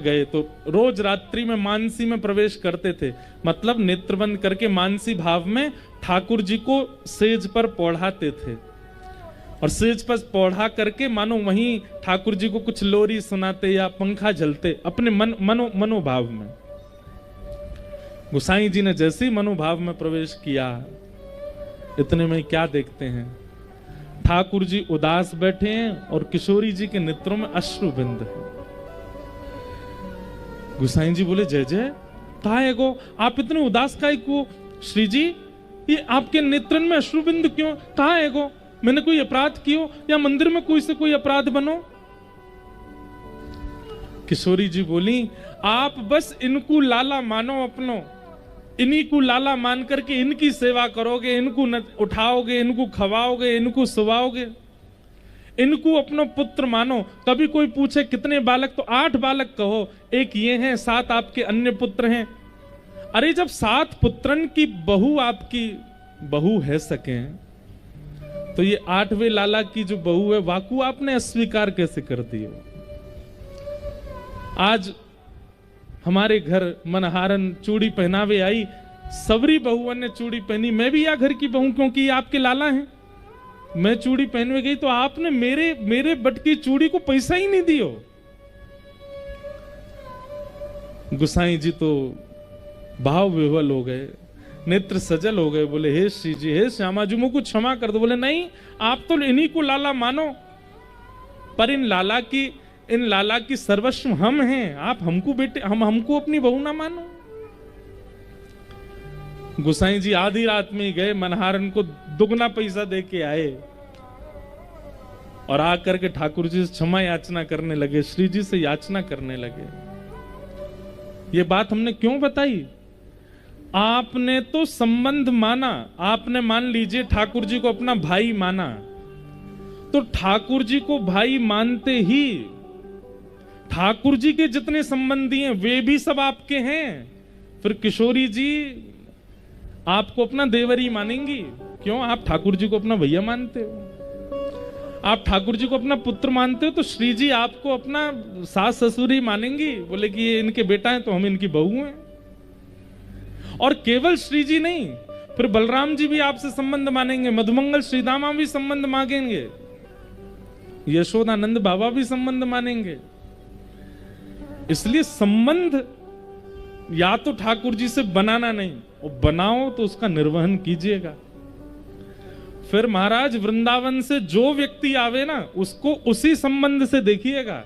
गए तो रोज रात्रि में मानसी में प्रवेश करते थे, मतलब नेत्र बंद करके मानसी भाव में ठाकुर जी को सेज पर पौढ़ाते थे और सेज पर पौढ़ा करके मानो वहीं ठाकुर जी को कुछ लोरी सुनाते या पंखा झलते अपने मनोभाव में। गोसाई जी ने जैसे ही मनोभाव में प्रवेश किया, इतने में क्या देखते हैं, ठाकुर जी उदास बैठे हैं और किशोरी जी के नेत्रों में अश्रु बिंद है। गोसाई जी बोले, जय जय काहे गो, आप इतने उदास काहे को श्री जी, ये आपके नेत्रन में अश्रुबिंद क्यों, कहा है गो, मैंने कोई अपराध कियो या मंदिर में कोई से कोई अपराध बनो। किशोरी जी बोली, आप बस इनको लाला मानो अपनो, इन्हीं को लाला मान करके इनकी सेवा करोगे, इनको उठाओगे, इनको खवाओगे, इनको सुवाओगे, इनको अपना पुत्र मानो। कभी कोई पूछे कितने बालक, तो 8 बालक कहो, एक ये हैं, 7 आपके अन्य पुत्र हैं। अरे जब 7 पुत्रन की बहू आपकी बहू है सके, तो ये 8वें लाला की जो बहू है वाकू आपने अस्वीकार कैसे कर दिया। आज हमारे घर मनहारन चूड़ी पहनावे आई, सबरी बहुओं ने चूड़ी पहनी, मैं भी या घर की बहू क्योंकि ये आपके लाला हैं। मैं चूड़ी पहनवे गई तो आपने मेरे बट की चूड़ी को पैसा ही नहीं दियो। गुसाई जी तो भाव विह्वल हो गए, नेत्र सजल हो गए, बोले हे श्री जी, हे श्यामा जी, मुझको क्षमा कर दो। बोले नहीं, आप तो इन्हीं को लाला मानो, पर इन लाला की सर्वस्व हम हैं, आप हमको बेटे, हमको अपनी बहू ना मानो। गोसाई जी आधी रात में गए, मनहारन को दुगना पैसा दे के आए और आकर के ठाकुर जी से क्षमा याचना करने लगे, श्री जी से याचना करने लगे। ये बात हमने क्यों बताई, आपने तो संबंध माना, आपने मान लीजिए ठाकुर जी को अपना भाई माना, तो ठाकुर जी को भाई मानते ही ठाकुर जी के जितने संबंधी हैं वे भी सब आपके हैं। फिर किशोरी जी आपको अपना देवरी मानेंगी क्यों, आप ठाकुर जी को अपना भैया मानते हो, आप ठाकुर जी को अपना पुत्र मानते हो, तो श्री जी आपको अपना सास ससुर ही मानेंगी। बोले कि ये इनके बेटा हैं तो हम इनकी बहू हैं। और केवल श्री जी नहीं, फिर बलराम जी भी आपसे संबंध मानेंगे, मधुमंगल श्रीदामा भी संबंध मांगेंगे, यशोदानंद बाबा भी संबंध मानेंगे। इसलिए संबंध या तो ठाकुर जी से बनाना नहीं, और बनाओ तो उसका निर्वहन कीजिएगा। फिर महाराज वृंदावन से जो व्यक्ति आवे ना, उसको उसी संबंध से देखिएगा।